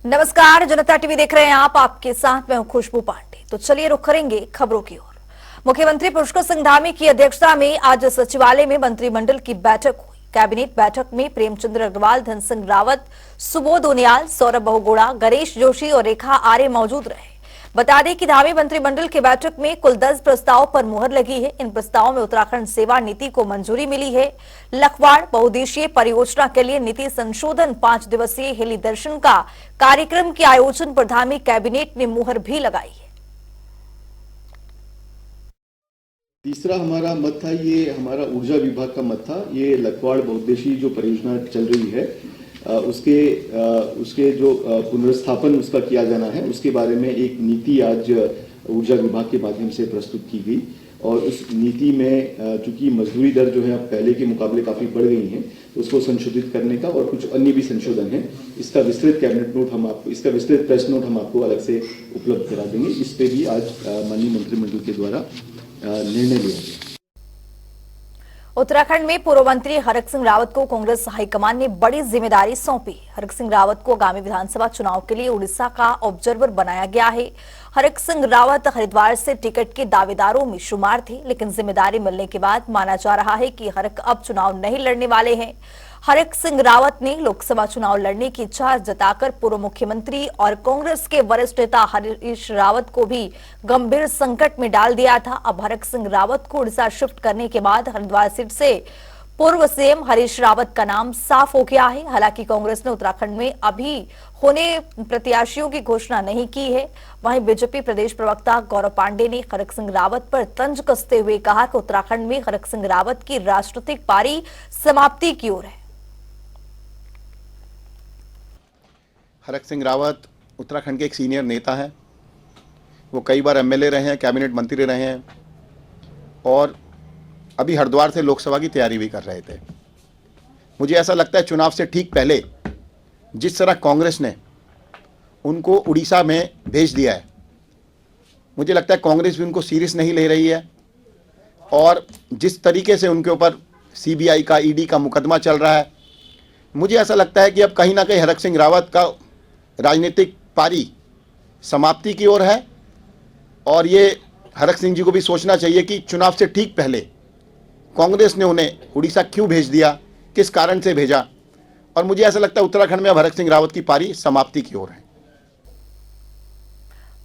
नमस्कार, जनता टीवी देख रहे हैं आप। आपके साथ मैं हूं खुशबू पांडे। तो चलिए रुख करेंगे खबरों की ओर। मुख्यमंत्री पुष्कर सिंह धामी की अध्यक्षता में आज सचिवालय में मंत्रिमंडल की बैठक हुई। कैबिनेट बैठक में प्रेमचंद्र अग्रवाल, धन सिंह रावत, सुबोध उनियाल, सौरभ बहुगुणा, गणेश जोशी और रेखा आर्य मौजूद रहे। बता दें कि धामी मंत्रिमंडल की बैठक में कुल 10 प्रस्ताव पर मुहर लगी है। इन प्रस्तावों में उत्तराखंड सेवा नीति को मंजूरी मिली है। लखवाड़ बहुउद्देशीय परियोजना के लिए नीति संशोधन, 5 दिवसीय हेली दर्शन का कार्यक्रम के आयोजन पर धामी कैबिनेट ने मुहर भी लगाई है। तीसरा हमारा मत था, ये हमारा ऊर्जा विभाग का मत था। ये लखवाड़ बहुउद्देशीय जो परियोजना चल रही है उसके जो पुनर्स्थापन उसका किया जाना है, उसके बारे में एक नीति आज ऊर्जा विभाग के माध्यम से प्रस्तुत की गई। और उस नीति में चूंकि मजदूरी दर जो है अब पहले के मुकाबले काफ़ी बढ़ गई है, तो उसको संशोधित करने का और कुछ अन्य भी संशोधन है। इसका विस्तृत कैबिनेट नोट इसका विस्तृत प्रेस नोट हम आपको अलग से उपलब्ध करा देंगे। इस पे भी आज माननीय मंत्रिमंडल के द्वारा निर्णय लिया गया। उत्तराखंड में पूर्व मंत्री हरक सिंह रावत को कांग्रेस हाईकमान ने बड़ी जिम्मेदारी सौंपी। हरक सिंह रावत को आगामी विधानसभा चुनाव के लिए उड़ीसा का ऑब्जर्वर बनाया गया है। हरक सिंह रावत हरिद्वार से टिकट के दावेदारों में शुमार थे, लेकिन जिम्मेदारी मिलने के बाद माना जा रहा है कि हरक अब चुनाव नहीं लड़ने वाले हैं। हरक सिंह रावत ने लोकसभा चुनाव लड़ने की इच्छा जताकर पूर्व मुख्यमंत्री और कांग्रेस के वरिष्ठ नेता हरीश रावत को भी गंभीर संकट में डाल दिया था। अब हरक सिंह रावत को उड़ीसा शिफ्ट करने के बाद हरिद्वार सीट से पूर्व सीएम हरीश रावत का नाम साफ हो गया है। हालांकि कांग्रेस ने उत्तराखंड में अभी होने प्रत्याशियों की घोषणा नहीं की है। वहीं बीजेपी प्रदेश प्रवक्ता गौरव पांडे ने हरक सिंह रावत पर तंज कसते हुए कहा कि उत्तराखंड में हरक सिंह रावत की राजनीतिक पारी समाप्ति की ओर है। हरक सिंह रावत उत्तराखंड के एक सीनियर नेता हैं। वो कई बार एमएलए रहे हैं, कैबिनेट मंत्री रहे हैं और अभी हरिद्वार से लोकसभा की तैयारी भी कर रहे थे। मुझे ऐसा लगता है चुनाव से ठीक पहले जिस तरह कांग्रेस ने उनको उड़ीसा में भेज दिया है, मुझे लगता है कांग्रेस भी उनको सीरियस नहीं ले रही है। और जिस तरीके से उनके ऊपर सीबीआई का, ईडी का मुकदमा चल रहा है, मुझे ऐसा लगता है कि अब कहीं ना कहीं हरक सिंह रावत का राजनीतिक पारी समाप्ति की ओर है। और ये हरक सिंह जी को भी सोचना चाहिए कि चुनाव से ठीक पहले कांग्रेस ने उन्हें उड़ीसा क्यों भेज दिया, किस कारण से भेजा। और मुझे ऐसा लगता है उत्तराखंड में अब हरक सिंह रावत की पारी समाप्ति की ओर है।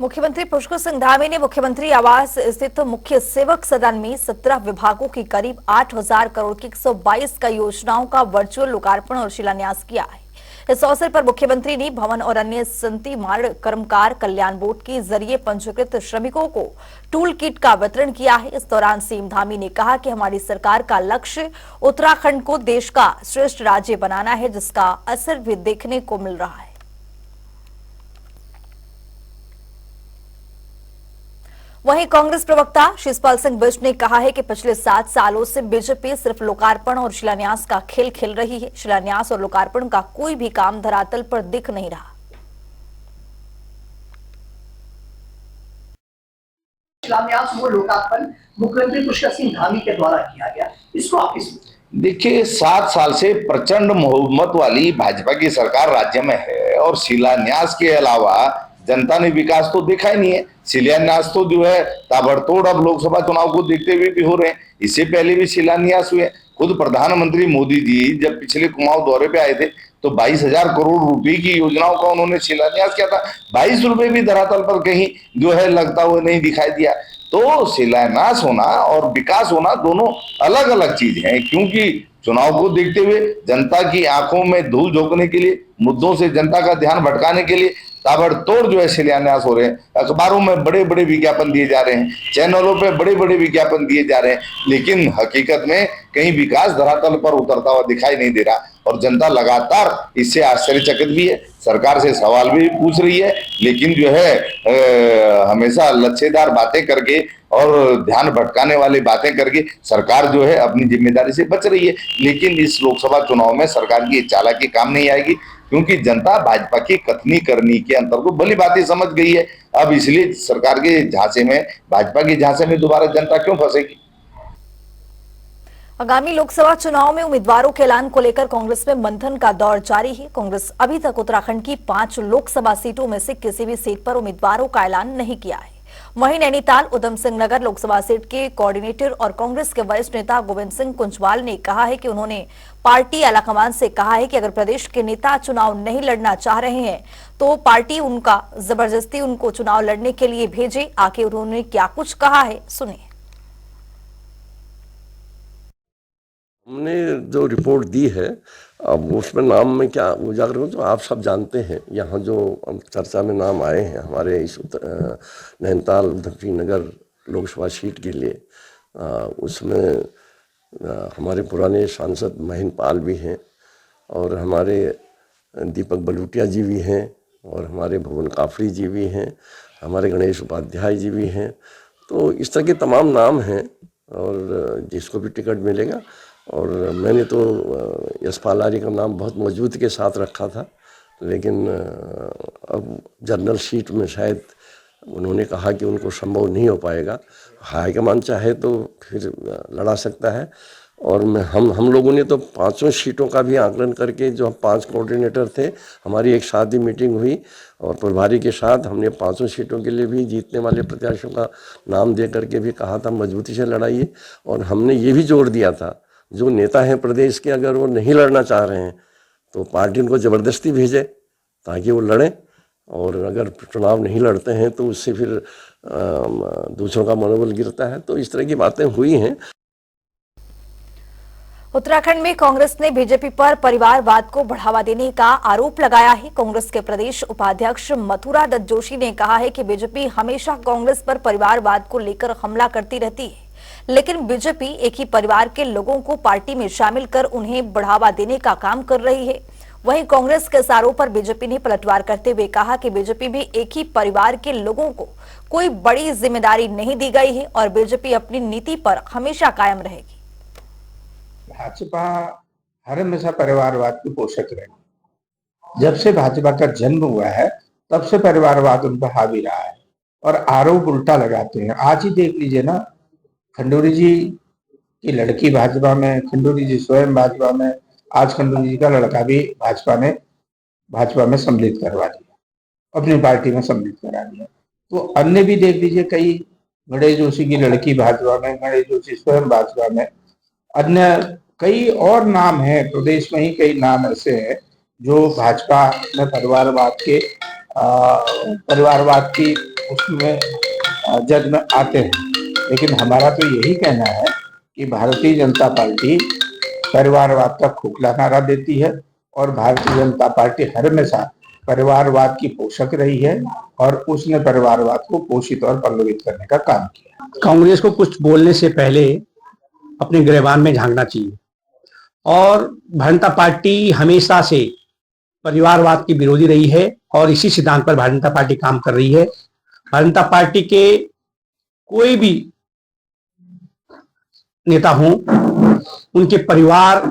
मुख्यमंत्री पुष्कर सिंह धामी ने मुख्यमंत्री आवास स्थित मुख्य सेवक सदन में 17 विभागों की करीब 8,000 करोड़ की 122 का योजनाओं का वर्चुअल लोकार्पण और शिलान्यास किया है। इस अवसर पर मुख्यमंत्री ने भवन और अन्य संति मार्ग कर्मकार कल्याण बोर्ड के जरिए पंजीकृत श्रमिकों को टूल किट का वितरण किया है। इस दौरान सीएम धामी ने कहा कि हमारी सरकार का लक्ष्य उत्तराखंड को देश का श्रेष्ठ राज्य बनाना है, जिसका असर भी देखने को मिल रहा है। वहीं कांग्रेस प्रवक्ता शिषपाल सिंह बिष्ट ने कहा है कि पिछले 7 सालों से बीजेपी सिर्फ लोकार्पण और शिलान्यास का खेल खेल रही है। शिलान्यास और लोकार्पण का कोई भी काम धरातल पर दिख नहीं रहा। शिलान्यास वो लोकार्पण मुख्यमंत्री पुष्कर सिंह धामी के द्वारा किया गया, इसको आप किस देखिए, 7 साल से प्रचंड बहुमत वाली भाजपा की सरकार राज्य में है और शिलान्यास के अलावा जनता ने विकास तो देखा ही नहीं है। शिलान्यास तो जो है ताबड़तोड़ अब लोकसभा चुनाव को देखते हुए भी हो रहे हैं। इससे पहले भी शिलान्यास हुए। खुद प्रधानमंत्री मोदी जी जब पिछले कुमाऊं दौरे पे आए थे तो 22,000 करोड़ रुपए की योजनाओं का उन्होंने शिलान्यास किया था। 22 रुपए भी धरातल पर कहीं जो है लगता हुआ नहीं दिखाई दिया। तो शिलान्यास होना और विकास होना दोनों अलग अलग चीज हैं, क्योंकि चुनाव को देखते हुए जनता की आंखों में धूल झोंकने के लिए, मुद्दों से जनता का ध्यान भटकाने के लिए ताबड़तोड़ जो है शिलान्यास हो रहे हैं। अखबारों में बड़े बड़े विज्ञापन दिए जा रहे हैं, चैनलों पे बड़े बड़े विज्ञापन दिए जा रहे हैं, लेकिन हकीकत में कहीं विकास धरातल पर उतरता हुआ दिखाई नहीं दे रहा। और जनता लगातार इससे आश्चर्यचकित भी है, सरकार से सवाल भी पूछ रही है, लेकिन जो है हमेशा लच्छेदार बातें करके और ध्यान भटकाने वाली बातें करके सरकार जो है अपनी जिम्मेदारी से बच रही है। लेकिन इस लोकसभा चुनाव में सरकार की चालाकी काम नहीं आएगी, क्योंकि जनता भाजपा की कथनी करनी के अंतर को भली बातें समझ गई है। अब इसलिए सरकार के झांसे में, भाजपा के झांसे में दोबारा जनता क्यों फंसेगी। आगामी लोकसभा चुनाव में उम्मीदवारों के ऐलान को लेकर कांग्रेस में मंथन का दौर जारी है। कांग्रेस अभी तक उत्तराखंड की 5 लोकसभा सीटों में से किसी भी सीट पर उम्मीदवारों का ऐलान नहीं किया है। वहीं नैनीताल उधम सिंह नगर लोकसभा सीट के कोऑर्डिनेटर और कांग्रेस के वरिष्ठ नेता गोविंद सिंह कुंजवाल ने कहा है कि उन्होंने पार्टी आलाकमान से कहा है कि अगर प्रदेश के नेता चुनाव नहीं लड़ना चाह रहे हैं तो पार्टी उनका जबरदस्ती उनको चुनाव लड़ने के लिए भेजे। आगे उन्होंने क्या कुछ कहा है, सुनिए। हमने जो रिपोर्ट दी है, अब उसमें नाम में क्या उजागर हो, तो आप सब जानते हैं। यहाँ जो चर्चा में नाम आए हैं हमारे इस नैनीताल उधम सिंह नगर लोकसभा सीट के लिए, उसमें हमारे पुराने सांसद महेंद्र पाल भी हैं और हमारे दीपक बलूटिया जी भी हैं और हमारे भुवन काफड़ी जी भी हैं, हमारे गणेश उपाध्याय जी भी हैं। तो इस तरह के तमाम नाम हैं और जिसको भी टिकट मिलेगा। और मैंने तो यशपाल आर्य का नाम बहुत मजबूती के साथ रखा था, लेकिन अब जनरल सीट में शायद उन्होंने कहा कि उनको संभव नहीं हो पाएगा। हाईकमान चाहे तो फिर लड़ा सकता है। और हम लोगों ने तो 5 सीटों का भी आकलन करके, जो 5 कोऑर्डिनेटर थे, हमारी एक सादी मीटिंग हुई और प्रभारी के साथ हमने 5 सीटों के लिए भी जीतने वाले प्रत्याशियों का नाम दे करके भी कहा था मजबूती से लड़ाइए। और हमने ये भी जोर दिया था, जो नेता हैं प्रदेश के, अगर वो नहीं लड़ना चाह रहे हैं तो पार्टी उनको ज़बरदस्ती भेजे ताकि वो लड़ें। और अगर चुनाव नहीं लड़ते हैं तो उससे फिर दूसरों का मनोबल गिरता है। तो इस तरह की बातें हुई हैं। उत्तराखंड में कांग्रेस ने बीजेपी पर परिवारवाद को बढ़ावा देने का आरोप लगाया है। कांग्रेस के प्रदेश उपाध्यक्ष मथुरा दत्त जोशी ने कहा है कि बीजेपी हमेशा कांग्रेस पर परिवारवाद को लेकर हमला करती रहती है, लेकिन बीजेपी एक ही परिवार के लोगों को पार्टी में शामिल कर उन्हें बढ़ावा देने का काम कर रही है। वहीं कांग्रेस के आरोप पर बीजेपी ने पलटवार करते हुए कहा कि बीजेपी भी एक ही परिवार के लोगों को कोई बड़ी जिम्मेदारी नहीं दी गई है और बीजेपी अपनी नीति पर हमेशा कायम रहेगी। भाजपा हर हमेशा परिवारवाद की पोषक रही। जब से भाजपा का जन्म हुआ है तब से परिवारवाद उन पर हावी रहा है और आरोप उल्टा लगाते हैं। आज ही देख लीजिए ना, खंडूरी जी की लड़की भाजपा में, खंडूरी जी स्वयं भाजपा में, आज खंडूरी जी का लड़का भी भाजपा में सम्मिलित करवा दिया, अपनी पार्टी में सम्मिलित करा दिया। तो अन्य भी देख लीजिए, कई गणेश जोशी की लड़की भाजपा में, गणेश जोशी स्वयं भाजपा में, अन्य कई और नाम हैं। प्रदेश में ही कई नाम ऐसे हैं जो भाजपा में परिवारवाद की उसमें जद में आते हैं। लेकिन हमारा तो यही कहना है कि भारतीय जनता पार्टी परिवारवाद का खोखला नारा देती है और भारतीय जनता पार्टी हर हमेशा परिवारवाद की पोषक रही है और उसने परिवारवाद को पोषित और पल्लवित करने का काम किया। कांग्रेस को कुछ बोलने से पहले अपने गिरबान में झांकना चाहिए और भारतीय जनता पार्टी हमेशा से परिवारवाद की विरोधी रही है और इसी सिद्धांत पर भारतीय जनता पार्टी काम कर रही है। भारतीय जनता पार्टी के कोई भी नेता हों, उनके परिवार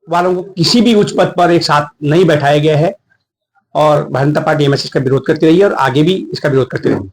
वालों को किसी भी उच्च पद पर एक साथ नहीं बैठाया गया है और भारतीय जनता पार्टी हमेशा इसका विरोध करती रही है और आगे भी इसका विरोध करती रहेगी।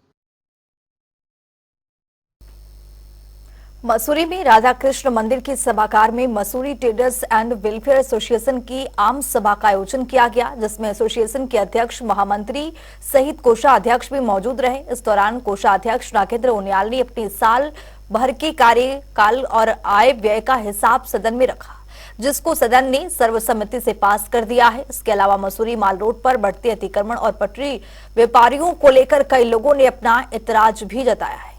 मसूरी में राधा कृष्ण मंदिर की सभागार में Mussoorie traders and welfare association की आम सभा का आयोजन किया गया, जिसमें एसोसिएशन के अध्यक्ष, महामंत्री सहित कोषाध्यक्ष भी मौजूद रहे। इस दौरान कोषाध्यक्ष नागेंद्र उनियाल ने अपनी साल भर के कार्यकाल और आय व्यय का हिसाब सदन में रखा, जिसको सदन ने सर्वसम्मति से पास कर दिया है। इसके अलावा मसूरी माल रोड पर बढ़ते अतिक्रमण और पटरी व्यापारियों को लेकर कई लोगों ने अपना एतराज भी जताया है।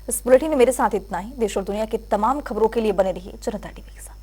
इस बुलेटिन में मेरे साथ इतना ही। देश और दुनिया की तमाम खबरों के लिए बने रहिए जनता टीवी के साथ।